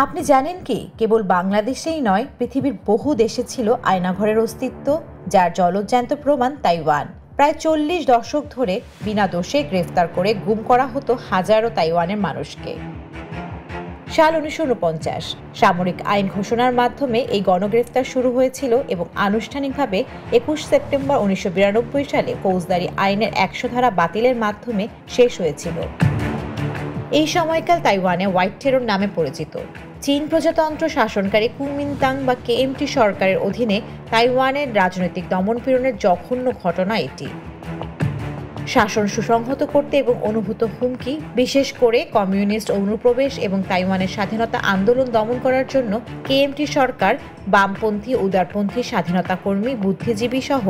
আপনি জানেন কি কেবল বাংলাদেশেই নয়, পৃথিবীর বহু দেশে ছিল আয়নাঘরের অস্তিত্ব, যার জলজ্যান্ত প্রমাণ তাইওয়ান। প্রায় 40 দশক ধরে বিনা দোষে গ্রেফতার করে গুম করা হতো হাজারো তাইওয়ানের মানুষকে। সাল 1949 সামরিক আইন ঘোষণার মাধ্যমে এই গণগ্রেফতার শুরু হয়েছিল এবং আনুষ্ঠানিকভাবে 21 সেপ্টেম্বর 1992 সালে ফৌজদারি আইনের 100 ধারা বাতিলের মাধ্যমে শেষ হয়েছিল। এই সময়কাল তাইওয়ানে হোয়াইট টেরর নামে পরিচিত। চীন প্রজাতন্ত্র শাসনকারী কুমিনতাং বা কেএমটি সরকারের অধীনে তাইওয়ানের রাজনৈতিক দমনপীড়নের জঘন্য ঘটনা এটি। শাসন সুসংহত করতে এবং অনুভূত হুমকি, বিশেষ করে কমিউনিস্ট অনুপ্রবেশ এবং তাইওয়ানের স্বাধীনতা আন্দোলন দমন করার জন্য কেএমটি সরকার বামপন্থী, উদারপন্থী, স্বাধীনতা কর্মী, বুদ্ধিজীবী সহ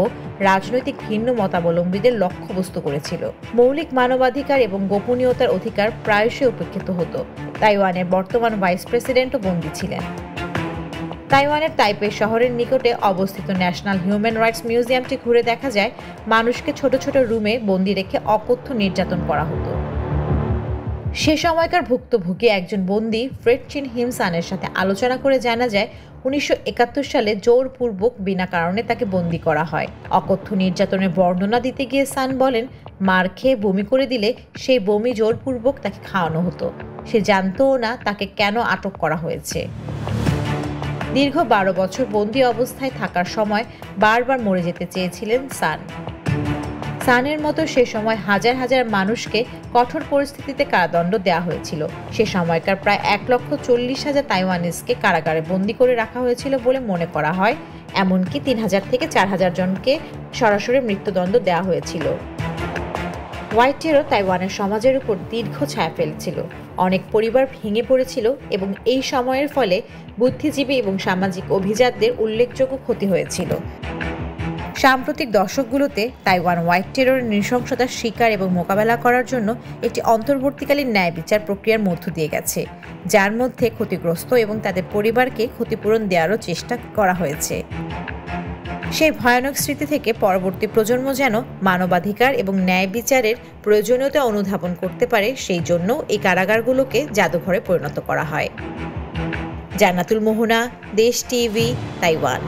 রাজনৈতিক ভিন্ন মতাবলম্বীদের লক্ষ্যবস্তু করেছিল। মৌলিক মানবাধিকার এবং গোপনীয়তার অধিকার প্রায়শই উপেক্ষিত হতো। তাইওয়ানের বর্তমান ভাইস প্রেসিডেন্টও বন্দী ছিলেন। তাইওয়ানের তাইপে শহরের নিকটে অবস্থিত ন্যাশনাল হিউম্যান রাইটস মিউজিয়ামটি ঘুরে দেখা যায় মানুষকে ছোট ছোট রুমে বন্দি রেখে অকথ্য নির্যাতন করা হতো। সে সময়কার ভুক্তভোগী একজন বন্দী ফ্রেড চিন হিমসানের সাথে আলোচনা করে জানা যায় 1971 সালে জোরপূর্বক বিনা কারণে তাকে বন্দী করা হয়। অকথ্য নির্যাতনের বর্ণনা দিতে গিয়ে সান বলেন, মার খেয়ে বমি করে দিলে সেই বমি জোরপূর্বক তাকে খাওয়ানো হতো। সে জানতও না তাকে কেন আটক করা হয়েছে। দীর্ঘ 12 বছর বন্দি অবস্থায় থাকার সময় বারবার মরে যেতে চেয়েছিলেন সানের মতো সে সময় হাজার হাজার মানুষকে কঠোর পরিস্থিতিতে কারাদণ্ড দেওয়া হয়েছিল। সে সময়কার প্রায় 1,40,000 তাইওয়ানিজকে কারাগারে বন্দী করে রাখা হয়েছিল বলে মনে করা হয়। এমনকি 3,000 থেকে 4,000 জনকে সরাসরি মৃত্যুদণ্ড দেওয়া হয়েছিল। হোয়াইট টেরর তাইওয়ানের সমাজের উপর দীর্ঘ ছায়া ফেলেছিল। অনেক পরিবার ভেঙে পড়েছিল এবং এই সময়ের ফলে বুদ্ধিজীবী এবং সামাজিক অভিজাতদের উল্লেখযোগ্য ক্ষতি হয়েছিল। সাম্প্রতিক দশকগুলোতে তাইওয়ান হোয়াইট টেররের নৃশংসতার শিকার এবং মোকাবেলা করার জন্য একটি অন্তর্বর্তীকালীন ন্যায় বিচার প্রক্রিয়ার মধ্য দিয়ে গেছে, যার মধ্যে ক্ষতিগ্রস্ত এবং তাদের পরিবারকে ক্ষতিপূরণ দেওয়ারও চেষ্টা করা হয়েছে। সেই ভয়ানক স্মৃতি থেকে পরবর্তী প্রজন্ম যেন মানবাধিকার এবং ন্যায় বিচারের প্রয়োজনীয়তা অনুধাবন করতে পারে, সেই জন্য এই কারাগারগুলোকে জাদুঘরে পরিণত করা হয়। জান্নাতুল মোহনা, দেশ টিভি, তাইওয়ান।